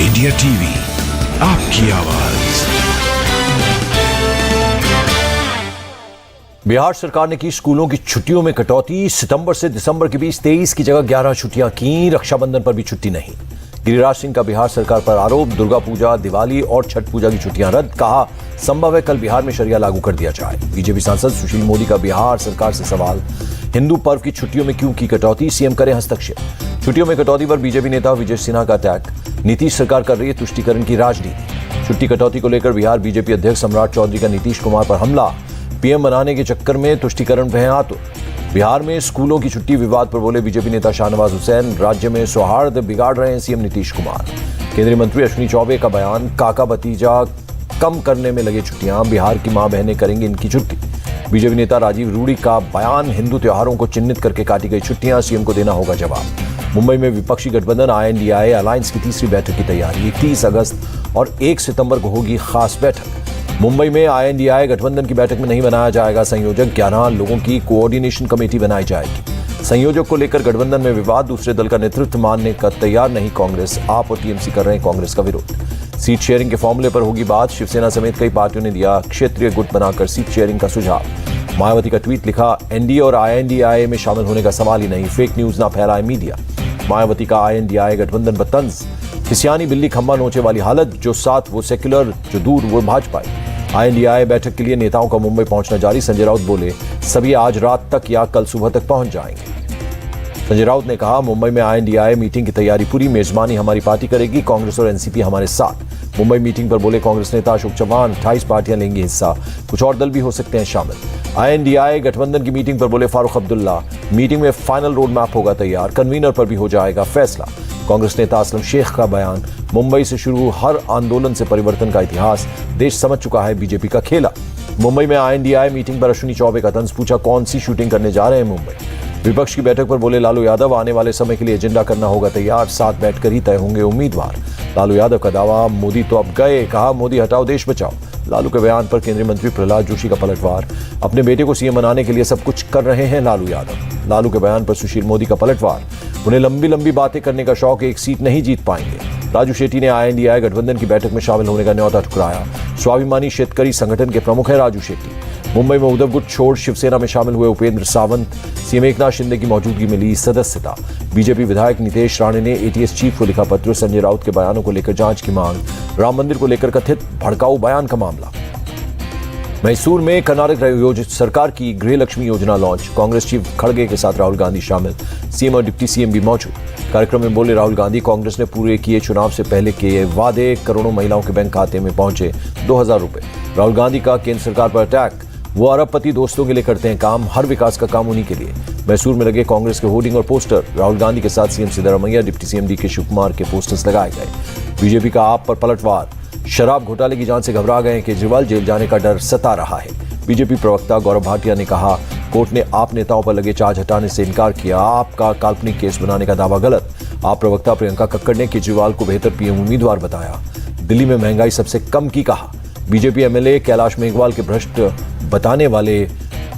India TV, आपकी आवाज। बिहार सरकार ने की स्कूलों की छुट्टियों में कटौती। सितंबर से दिसंबर के बीच 23 की जगह 11 छुट्टियां की। रक्षाबंधन पर भी छुट्टी नहीं। गिरिराज सिंह का बिहार सरकार पर आरोप। दुर्गा पूजा, दिवाली और छठ पूजा की छुट्टियां रद्द। कहा संभव है कल बिहार में शरिया लागू कर दिया जाए। बीजेपी सांसद सुशील मोदी का बिहार सरकार से सवाल। हिंदू पर्व की छुट्टियों में क्यों की कटौती, सीएम करें हस्तक्षेप। छुट्टियों में कटौती पर बीजेपी नेता विजय सिन्हा का अटैक। नीतीश सरकार कर रही है तुष्टीकरण की राजनीति। छुट्टी कटौती को लेकर बिहार बीजेपी अध्यक्ष सम्राट चौधरी का नीतीश कुमार पर हमला। पीएम बनाने के चक्कर में तुष्टीकरण पे हैं आतुर। बिहार में स्कूलों की छुट्टी विवाद पर बोले बीजेपी नेता शाहनवाज हुसैन। राज्य में सौहार्द बिगाड़ रहे हैं सीएम नीतीश कुमार। केंद्रीय मंत्री अश्विनी चौबे का बयान। काका भतीजा कम करने में लगे छुट्टियां। बिहार की मां बहनें करेंगी इनकी छुट्टी। बीजेपी नेता राजीव रूडी का बयान। हिंदू त्योहारों को चिन्हित करके काटी गई छुट्टियां, सीएम को देना होगा जवाब। मुंबई में विपक्षी गठबंधन INDIA अलायंस की तीसरी बैठक की तैयारी। 31 अगस्त और 1 सितंबर को होगी खास बैठक। मुंबई में INDIA गठबंधन की बैठक में नहीं बनाया जाएगा संयोजक। 11 लोगों की कोऑर्डिनेशन कमेटी बनाई जाएगी। संयोजक को लेकर गठबंधन में विवाद। दूसरे दल का नेतृत्व मानने का तैयार नहीं कांग्रेस। आप और TMC कर रहे हैं कांग्रेस का विरोध। सीट शेयरिंग के फॉर्मूले पर होगी बात। शिवसेना समेत कई पार्टियों ने दिया क्षेत्रीय गुट बनाकर सीट शेयरिंग का सुझाव। मायावती का ट्वीट लिखा, NDA और INDIA में शामिल होने का सवाल ही नहीं। फेक न्यूज ना फैलाए मीडिया। मायावती का INDIA गठबंधन पर तंज। खिसियानी बिल्ली खंबा नोचे वाली हालत। जो साथ वो सेक्युलर, जो दूर वो भाजपा। INDIA बैठक के लिए नेताओं का मुंबई पहुंचना जारी। संजय राउत बोले सभी आज रात तक या कल सुबह तक पहुंच जाएंगे। संजय राउत ने कहा मुंबई में INDIA मीटिंग की तैयारी पूरी। मेजबानी हमारी पार्टी करेगी। कांग्रेस और NCP हमारे साथ। मुंबई मीटिंग पर बोले कांग्रेस नेता अशोक चव्हाण। 28 पार्टियां लेंगी हिस्सा। कुछ और दल भी हो सकते हैं शामिल। INDIA गठबंधन की मीटिंग पर बोले फारूक अब्दुल्ला। मीटिंग में फाइनल रोड मैप होगा तैयार। कन्वीनर पर भी हो जाएगा फैसला। कांग्रेस नेता असलम शेख का बयान। मुंबई से शुरू हर आंदोलन से परिवर्तन का इतिहास। देश समझ चुका है बीजेपी का खेला। मुंबई में INDIA मीटिंग पर अश्विनी चौबे का तंज। पूछा कौन सी शूटिंग करने जा रहे हैं मुंबई। विपक्ष की बैठक पर बोले लालू यादव आने वाले समय के लिए एजेंडा करना होगा तैयार। साथ बैठकर ही तय होंगे उम्मीदवार। लालू यादव का दावा मोदी तो अब गए। कहा मोदी हटाओ देश बचाओ। लालू के बयान पर केंद्रीय मंत्री प्रहलाद जोशी का पलटवार। अपने बेटे को सीएम बनाने के लिए सब कुछ कर रहे हैं लालू यादव। लालू के बयान पर सुशील मोदी का पलटवार। उन्हें लंबी लंबी बातें करने का शौक, एक सीट नहीं जीत पाएंगे। राजू शेट्टी ने INDIA गठबंधन की बैठक में शामिल होने का न्योता ठुकराया। स्वाभिमानी शेतकरी संगठन के प्रमुख हैं राजू शेट्टी। मुंबई में उद्धव गुट छोड़ शिवसेना में शामिल हुए उपेंद्र सावंत। सीएम एकनाथ शिंदे की मौजूदगी मिली सदस्यता। बीजेपी विधायक नितेश राणे ने ATS चीफ को लिखा पत्र। संजय राउत के बयानों को लेकर जांच की मांग। राम मंदिर को लेकर कथित भड़काऊ बयान का मामला। मैसूर में कर्नाटक सरकार की गृहलक्ष्मी योजना लॉन्च। कांग्रेस चीफ खड़गे के साथ राहुल गांधी शामिल। सीएम और डिप्टी सीएम भी मौजूद। कार्यक्रम में बोले राहुल गांधी कांग्रेस ने पूरे किए चुनाव से पहले किए वादे। करोड़ों महिलाओं के बैंक खाते में पहुंचे 2000 रुपए। राहुल गांधी का केंद्र सरकार पर अटैक। वो अरबपति दोस्तों के लिए करते हैं काम। हर विकास का काम उन्हीं के लिए। मैसूर में लगे कांग्रेस के होर्डिंग और पोस्टर। राहुल गांधी के साथ CM Siddaramaiah, deputy CM DK Shivakumar के पोस्टर्स लगाए गए। बीजेपी का आप पर पलटवार। शराब घोटाले की जांच से घबरा गए केजरीवाल। जेल जाने का डर सता रहा है। बीजेपी प्रवक्ता गौरव भाटिया ने कहा कोर्ट ने आप नेताओं पर लगे चार्ज हटाने से इनकार किया। आपका काल्पनिक केस बनाने का दावा गलत। आप प्रवक्ता प्रियंका कक्कड़ ने केजरीवाल को बेहतर PM उम्मीदवार बताया। दिल्ली में महंगाई सबसे कम की कहा। बीजेपी MLA कैलाश मेघवाल के भ्रष्ट बताने वाले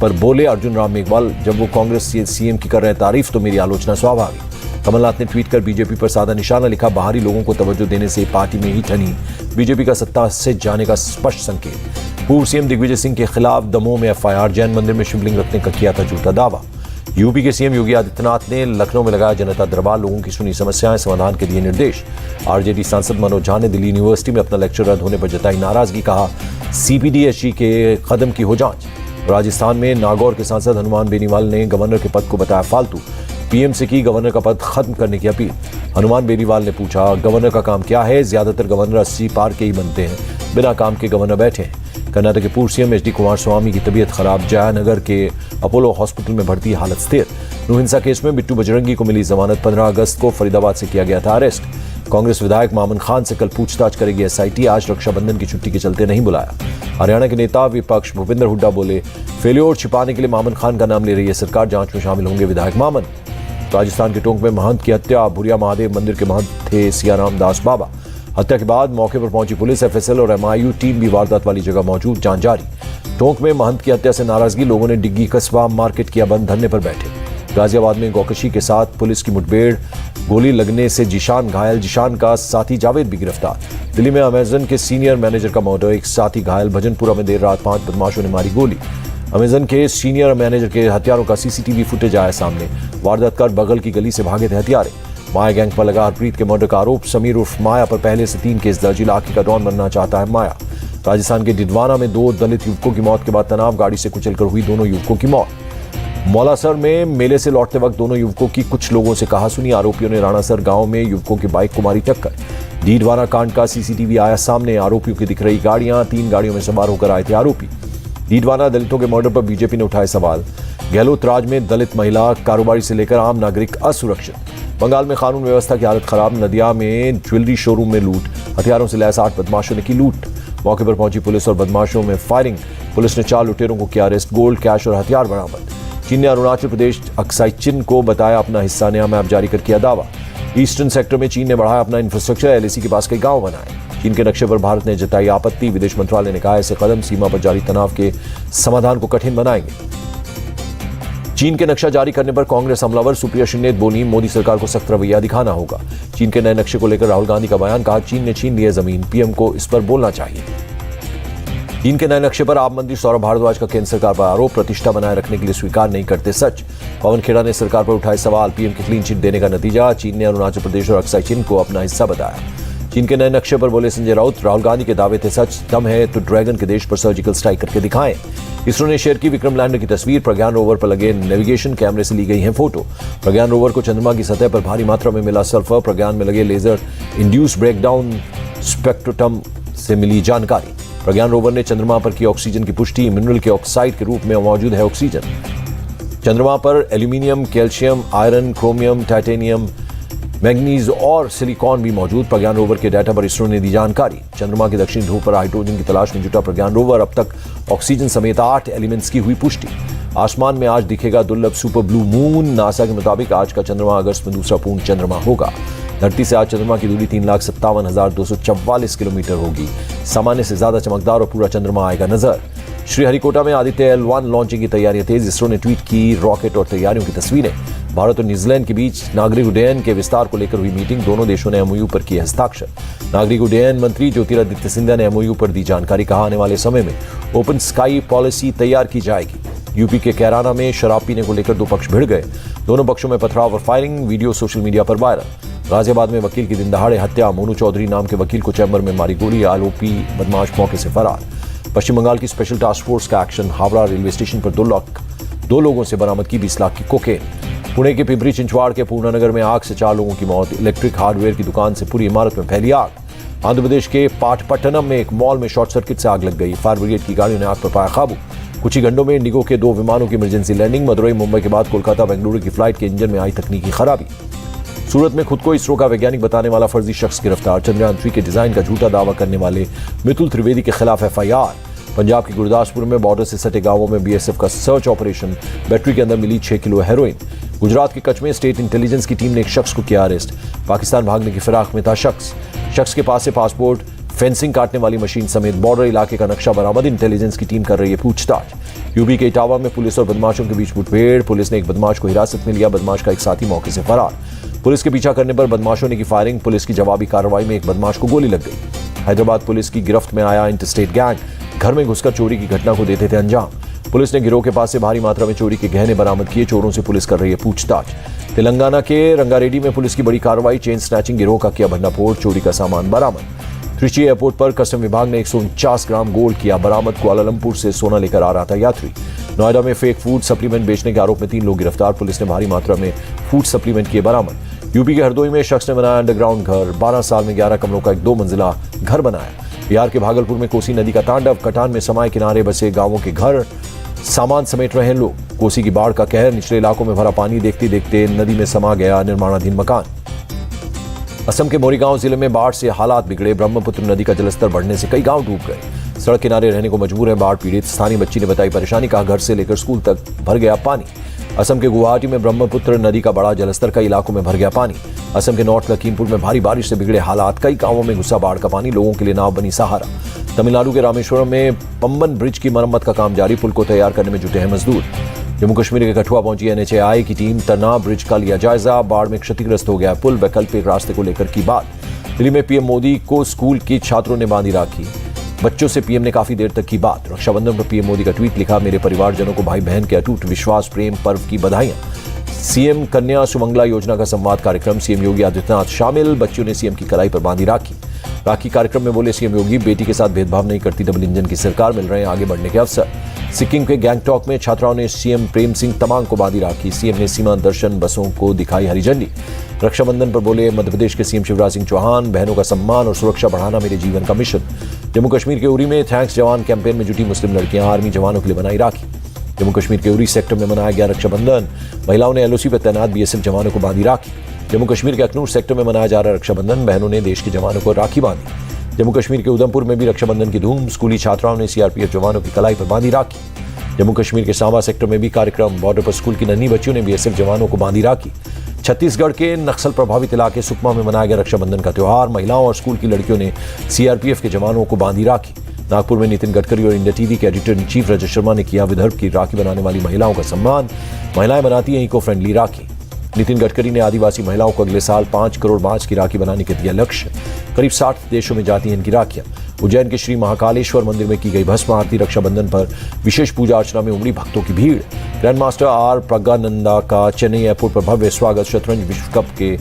पर बोले अर्जुन राम मेघवाल जब वो कांग्रेस CM की कर रहे हैं तारीफ तो मेरी आलोचना स्वाभाविक। कमलनाथ ने ट्वीट कर बीजेपी पर साधा निशाना लिखा। बाहरी लोगों को तवज्जो देने से पार्टी में ही ठनी बीजेपी का सत्ता से जाने का स्पष्ट संकेत। पूर्व CM दिग्विजय सिंह के खिलाफ दमोह में FIR। जैन मंदिर में शिवलिंग रखने का किया था झूठा दावा। यूपी के CM योगी आदित्यनाथ ने लखनऊ में लगाया जनता दरबार। लोगों की सुनी समस्याएं, समाधान के दिए निर्देश। RJD सांसद मनोज झा ने दिल्ली यूनिवर्सिटी में अपना लेक्चर रद्द होने पर जताई नाराजगी। कहा CPDSG के कदम की हो जांच। राजस्थान में नागौर के सांसद हनुमान बेनीवाल ने गवर्नर के पद को बताया फालतू। PM से की गवर्नर का पद खत्म करने की अपील। हनुमान बेनीवाल ने पूछा गवर्नर का काम क्या है। ज्यादातर गवर्नर 80 पार के ही बनते हैं। बिना काम के गवर्नर बैठे हैं। कर्नाटक के पूर्व CM HD कुमारस्वामी की तबीयत खराब। जयानगर के अपोलो हॉस्पिटल में भर्ती, हालत स्थिर। नू हिंसा केस में बिट्टू बजरंगी को मिली जमानत। 15 अगस्त को फरीदाबाद से किया गया था अरेस्ट। कांग्रेस विधायक मामन खान से कल पूछताछ करेगी SIT। आज रक्षाबंधन की छुट्टी के चलते नहीं बुलाया। हरियाणा के नेता विपक्ष भूपेंद्र हुड्डा बोले फेल्योर छिपाने के लिए मामन खान का नाम ले रही है सरकार। जांच में शामिल होंगे विधायक मामन। राजस्थान के टोंक में महंत की हत्या। भुरिया महादेव मंदिर के महंत थे सियाराम दास बाबा। हत्या के बाद मौके पर पहुंची पुलिस। FSL और MIU टीम भी वारदात वाली जगह मौजूद। जांच जारी। टोंक में महंत की हत्या से नाराजगी। लोगों ने डिग्गी कस्बा मार्केट किया बंद। धरने पर बैठे। गाजियाबाद में गौकशी के साथ पुलिस की मुठभेड़, गोली लगने से जिशान घायल, जिशान का साथी जावेद भी गिरफ्तार। दिल्ली में अमेजन के सीनियर मैनेजर का मर्डर, एक साथी घायल। भजनपुरा में देर रात 5 बदमाशों ने मारी गोली। अमेजन के सीनियर मैनेजर के हथियारों का सीसीटीवी फुटेज आया सामने। वारदात कर बगल की गली से भागे थे हथियारे। माया गैंग पर लगा हरप्रीत के मर्डर का आरोप। समीर उर्फ माया पर पहले से 3 केस दर्ज। इलाके का डॉन बनना चाहता है माया। राजस्थान के डिडवाना में 2 दलित युवकों की मौत के बाद तनाव, गाड़ी से कुचलकर हुई दोनों युवकों की मौत। मौलासर में मेले से लौटते वक्त दोनों युवकों की कुछ लोगों से कहासुनी। आरोपियों ने राणासर गांव में युवकों की बाइक को मारी टक्कर। डीडवाना कांड का सीसीटीवी आया सामने। आरोपियों की दिख रही गाड़ियां, 3 गाड़ियों में सवार होकर आए थे आरोपी। डीडवाना दलितों के मर्डर पर बीजेपी ने उठाए सवाल। गहलोत राज में दलित महिला, कारोबारी से लेकर आम नागरिक असुरक्षित। बंगाल में कानून व्यवस्था की हालत खराब। नदिया में ज्वेलरी शोरूम में लूट, हथियारों से लैस 8 बदमाशों ने की लूट। मौके पर पहुंची पुलिस और बदमाशों में फायरिंग। पुलिस ने 4 लुटेरों को किया अरेस्ट। गोल्ड, कैश और हथियार बरामद। चीन ने अरुणाचल प्रदेश अक्साई चिन को बताया अपना हिस्सा। नया मैप जारी कर किया दावा। ईस्टर्न सेक्टर में चीन ने बढ़ाया अपना इंफ्रास्ट्रक्चर। एलएसी के पास कई गांव बनाए। चीन के नक्शे पर भारत ने जताई आपत्ति। विदेश मंत्रालय ने कहा ऐसे कदम सीमा पर जारी तनाव के समाधान को कठिन बनाएंगे। चीन के नक्शा जारी करने पर कांग्रेस हमलावर। सुप्रिया शिंदे बोली, मोदी सरकार को सख्त रवैया दिखाना होगा। चीन के नए नक्शे को लेकर राहुल गांधी का बयान। कहा चीन ने छीन ली है जमीन, पीएम को इस पर बोलना चाहिए। चीन के नए नक्शे पर आप मंत्री सौरभ भारद्वाज का केंद्र सरकार पर आरोप। प्रतिष्ठा बनाए रखने के लिए स्वीकार नहीं करते सच। पवन खेड़ा ने सरकार पर उठाए सवाल। पीएम की क्लीन चिट देने का नतीजा। चीन ने अरुणाचल प्रदेश और अक्साई चिन को अपना हिस्सा बताया। चीन के नए नक्शे पर बोले संजय राउत, राहुल गांधी के दावे थे सच। दम है तो ड्रैगन के देश पर सर्जिकल स्ट्राइक करके दिखाएं। इसरो ने शेयर की विक्रम लैंडर की तस्वीर। प्रज्ञान रोवर पर लगे नेविगेशन कैमरे से ली गई है फोटो। प्रज्ञान रोवर को चंद्रमा की सतह पर भारी मात्रा में मिला सल्फर। प्रज्ञान में लगे लेजर इंड्यूस ब्रेकडाउन स्पेक्ट्रोटम से मिली जानकारी। प्रज्ञान रोवर ने चंद्रमा पर की ऑक्सीजन की पुष्टि। मिनरल के ऑक्साइड के रूप में मौजूद है ऑक्सीजन। चंद्रमा पर aluminium, calcium, iron, chromium, titanium, manganese और सिलिकॉन भी मौजूद। प्रज्ञान रोवर के डाटा पर इसरो ने दी जानकारी। चंद्रमा के दक्षिणी ध्रुव पर हाइड्रोजन की तलाश में जुटा प्रज्ञान रोवर। अब तक ऑक्सीजन समेत 8 एलिमेंट्स की हुई पुष्टि। आसमान में आज दिखेगा दुर्लभ सुपर ब्लू मून। नासा के मुताबिक आज का चंद्रमा अगस्त में दूसरा पूर्ण चंद्रमा होगा। धरती से आज चंद्रमा की दूरी 3,57,244 किलोमीटर होगी। सामान्य से ज्यादा चमकदार और पूरा चंद्रमा आएगा नजर। श्रीहरिकोटा में आदित्य L1 लॉन्चिंग की तैयारियां तेज। इसरो ने ट्वीट की रॉकेट और तैयारियों की तस्वीरें। भारत और न्यूजीलैंड के बीच नागरिक उड्डयन के विस्तार को लेकर हुई मीटिंग। दोनों देशों ने एमओयू पर किए हस्ताक्षर। नागरिक उड्डयन मंत्री ज्योतिरादित्य सिंधिया ने एमओयू पर दी जानकारी। कहा आने वाले समय में ओपन स्काई पॉलिसी तैयार की जाएगी। यूपी के कैराना में शराब पीने को लेकर 2 पक्ष भिड़ गए। दोनों पक्षों में पथराव और फायरिंग। वीडियो सोशल मीडिया पर वायरल। गाजियाबाद में वकील की दिन दहाड़े हत्या। मोनू चौधरी नाम के वकील को चैम्बर में मारी गोली। आरोपी बदमाश मौके से फरार। पश्चिम बंगाल की स्पेशल टास्क फोर्स का एक्शन। हावड़ा रेलवे स्टेशन पर 2 लोगों से बरामद की 20 लाख की कोकेन। पुणे के पिंपरी चिंचवाड़ के पूर्णानगर में आग से 4 लोगों की मौत। इलेक्ट्रिक हार्डवेयर की दुकान से पूरी इमारत में फैली आग। आंध्र प्रदेश के पाटपट्टनम में एक मॉल में शॉर्ट सर्किट से आग लग गई। फायर ब्रिगेड की गाड़ियों ने आग पर पाया काबू। कुछ ही घंटों में इंडिगो के 2 विमानों की इमरजेंसी लैंडिंग। मदुरई मुंबई के बाद कोलकाता बेंगलुरु की फ्लाइट के इंजन में आई तकनीकी खराबी। सूरत में खुद को इसरो का वैज्ञानिक बताने वाला फर्जी शख्स गिरफ्तार। चंद्रयान 3 के डिजाइन का झूठा दावा करने वाले मितुल त्रिवेदी के खिलाफ एफआईआर। पंजाब के गुरदासपुर में बॉर्डर से सटे गांवों में बीएसएफ का सर्च ऑपरेशन। बैटरी के अंदर मिली 6 किलो हेरोइन। गुजरात के कच्छ में स्टेट इंटेलिजेंस की टीम ने एक शख्स को किया अरेस्ट। पाकिस्तान भागने की फिराक में था शख्स के पास से पासपोर्ट, फेंसिंग काटने वाली मशीन समेत बॉर्डर इलाके का नक्शा बरामद। इंटेलिजेंस की टीम कर रही है पूछताछ। यूपी के इटावा में पुलिस और बदमाशों के बीच मुठभेड़। पुलिस ने एक बदमाश को हिरासत में लिया। बदमाश का एक साथी मौके से फरार। पुलिस के पीछा करने पर बदमाशों ने की फायरिंग। पुलिस की जवाबी कार्रवाई में एक बदमाश को गोली लग गई। हैदराबाद पुलिस की गिरफ्त में आया इंटरस्टेट गैंग। घर में घुसकर चोरी की घटना को देते थे अंजाम। पुलिस ने गिरोह के पास से भारी मात्रा में चोरी के गहने बरामद किए। चोरों से पुलिस कर रही है पूछताछ। तेलंगाना के रंगारेड्डी में पुलिस की बड़ी कार्रवाई। चेन स्नैचिंग गिरोह का किया भंडाफोड़। चोरी का सामान बरामद। त्रिची एयरपोर्ट पर कस्टम विभाग ने 149 ग्राम गोल्ड किया बरामद। कुआलालंपुर से सोना लेकर आ रहा था यात्री। नोएडा में फेक फूड सप्लीमेंट बेचने के आरोप में 3 लोग गिरफ्तार। पुलिस ने भारी मात्रा में फूड सप्लीमेंट किए बरामद। यूपी के हरदोई में शख्स ने बनाया अंडरग्राउंड घर। 12 साल में 11 कमरों का एक 2 मंजिला घर बनाया। बिहार के भागलपुर में कोसी नदी का तांडव। कटान में समाय किनारे बसे गांवों के घर सामान समेट रहे लोग। कोसी की बाढ़ का कहर। निचले इलाकों में भरा पानी देखते देखते नदी में समा गया निर्माणाधीन मकान। असम के मोरीगांव जिले में बाढ़ से हालात बिगड़े। ब्रह्मपुत्र नदी का जलस्तर बढ़ने से कई गांव डूब गए। सड़क किनारे रहने को मजबूर है बाढ़ पीड़ित। स्थानीय बच्ची ने बताई परेशानी। कहा घर से लेकर स्कूल तक भर गया पानी। असम के गुवाहाटी में ब्रह्मपुत्र नदी का बड़ा जलस्तर। कई इलाकों में भर गया पानी। असम के नॉर्थ लखीमपुर में भारी बारिश से बिगड़े हालात। कई गांवों में घुसा बाढ़ का पानी। लोगों के लिए नाव बनी सहारा। तमिलनाडु के रामेश्वरम में पंबन ब्रिज की मरम्मत का काम जारी। पुल को तैयार करने में जुटे हैं मजदूर। जम्मू कश्मीर के कठुआ पहुंची NHAI की टीम, तरनाम ब्रिज का लिया जायजा, बाढ़ में क्षतिग्रस्त हो गया पुल, वैकल्पिक रास्ते को लेकर की बात। दिल्ली में पीएम मोदी को स्कूल के छात्रों ने बांधी राखी, बच्चों से पीएम ने काफी देर तक की बात। रक्षाबंधन पर पीएम मोदी का ट्वीट लिखा, मेरे परिवारजनों को भाई बहन के अटूट विश्वास प्रेम पर्व की बधाइयां। सीएम कन्या सुमंगला योजना का संवाद कार्यक्रम, सीएम योगी आदित्यनाथ शामिल, बच्चों ने सीएम की कलाई पर बांधी राखी। राखी कार्यक्रम में बोले सीएम योगी, बेटी के साथ भेदभाव नहीं करती डबल इंजन की सरकार, मिल रहे हैं आगे बढ़ने के अवसर। सिक्किम के गैंगटॉक में छात्राओं ने सीएम प्रेम सिंह तमांग को बांधी राखी, सीएम ने सीमा दर्शन बसों को दिखाई हरी झंडी। रक्षाबंधन पर बोले मध्य प्रदेश के सीएम शिवराज सिंह चौहान, बहनों का सम्मान और सुरक्षा बढ़ाना मेरे जीवन का मिशन। जम्मू कश्मीर के उरी में थैंक्स जवान कैंपेन में जुटी मुस्लिम लड़कियां, आर्मी जवानों के लिए बनाई राखी। जम्मू कश्मीर के उरी सेक्टर में मनाया गया रक्षाबंधन, महिलाओं ने LOC पर तैनात BSF जवानों को बांधी राखी। जम्मू कश्मीर के अखनूर सेक्टर में मनाया जा रहा रक्षाबंधन, बहनों ने देश के जवानों को राखी बांधी। जम्मू कश्मीर के उधमपुर में भी रक्षाबंधन की धूम, स्कूली छात्राओं ने CRPF जवानों की कलाई पर बांधी राखी। जम्मू कश्मीर के सांबा सेक्टर में भी कार्यक्रम, बॉर्डर पर स्कूल की नन्ही बच्चियों ने BSF जवानों को बांधी राखी। छत्तीसगढ़ के नक्सल प्रभावित इलाके सुकमा में मनाया गया रक्षाबंधन का त्योहार, महिलाओं और स्कूल की लड़कियों ने CRPF के जवानों को बांधी राखी। नागपुर में नितिन गडकरी और इंडिया टीवी के editor in chief Rajat Sharma ने किया विदर्भ की राखी बनाने वाली महिलाओं का सम्मान, महिलाएं बनाती हैं इको फ्रेंडली राखी। नितिन गडकरी ने आदिवासी महिलाओं को अगले साल 5 करोड़ मांस की राखी बनाने के दिया लक्ष्य, करीब 60 देशों में जाती हैं इनकी राखियां। उज्जैन के श्री महाकालेश्वर मंदिर में की गई भस्म आरती, रक्षाबंधन पर विशेष पूजा अर्चना में उमड़ी भक्तों की भीड़। ग्रैंड मास्टर R प्रज्ञानंदा का चेन्नई एयरपोर्ट पर भव्य स्वागत, शतरंज विश्व कप के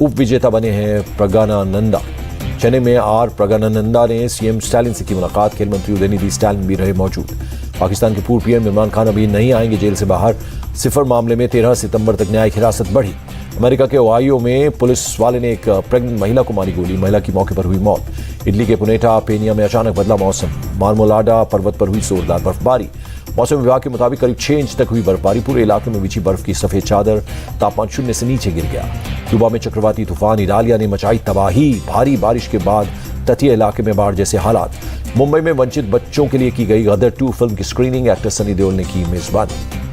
उप विजेता बने हैं प्रज्ञानंदा। चेन्नई में R प्रज्ञानंदा ने सीएम स्टालिन से की मुलाकात, खेल मंत्री उदयनिधि स्टालिन भी रहे मौजूद। पाकिस्तान के पूर्व PM इमरान खान अभी नहीं आएंगे जेल से बाहर, सिफर मामले में 13 सितंबर तक न्यायिक हिरासत बढ़ी। अमेरिका के ओहायो में पुलिस वाले ने एक प्रेग्नेंट महिला को मारी गोली, महिला की मौके पर हुई मौत। इटली के पुनेटा पेनिया में अचानक बदला मौसम, मार्मोलाडा पर्वत पर हुई जोरदार बर्फबारी। मौसम विभाग के मुताबिक करीब 6 इंच तक हुई बर्फबारी, पूरे इलाके में बिछी बर्फ की सफेद चादर, तापमान 0 से नीचे गिर गया। क्यूबा में चक्रवाती तूफान इडालिया ने मचाई तबाही, भारी बारिश के बाद तटीय इलाके में बाढ़ जैसे हालात। मुंबई में वंचित बच्चों के लिए की गई गदर 2 फिल्म की स्क्रीनिंग, एक्टर सनी देओल ने की मेजबानी।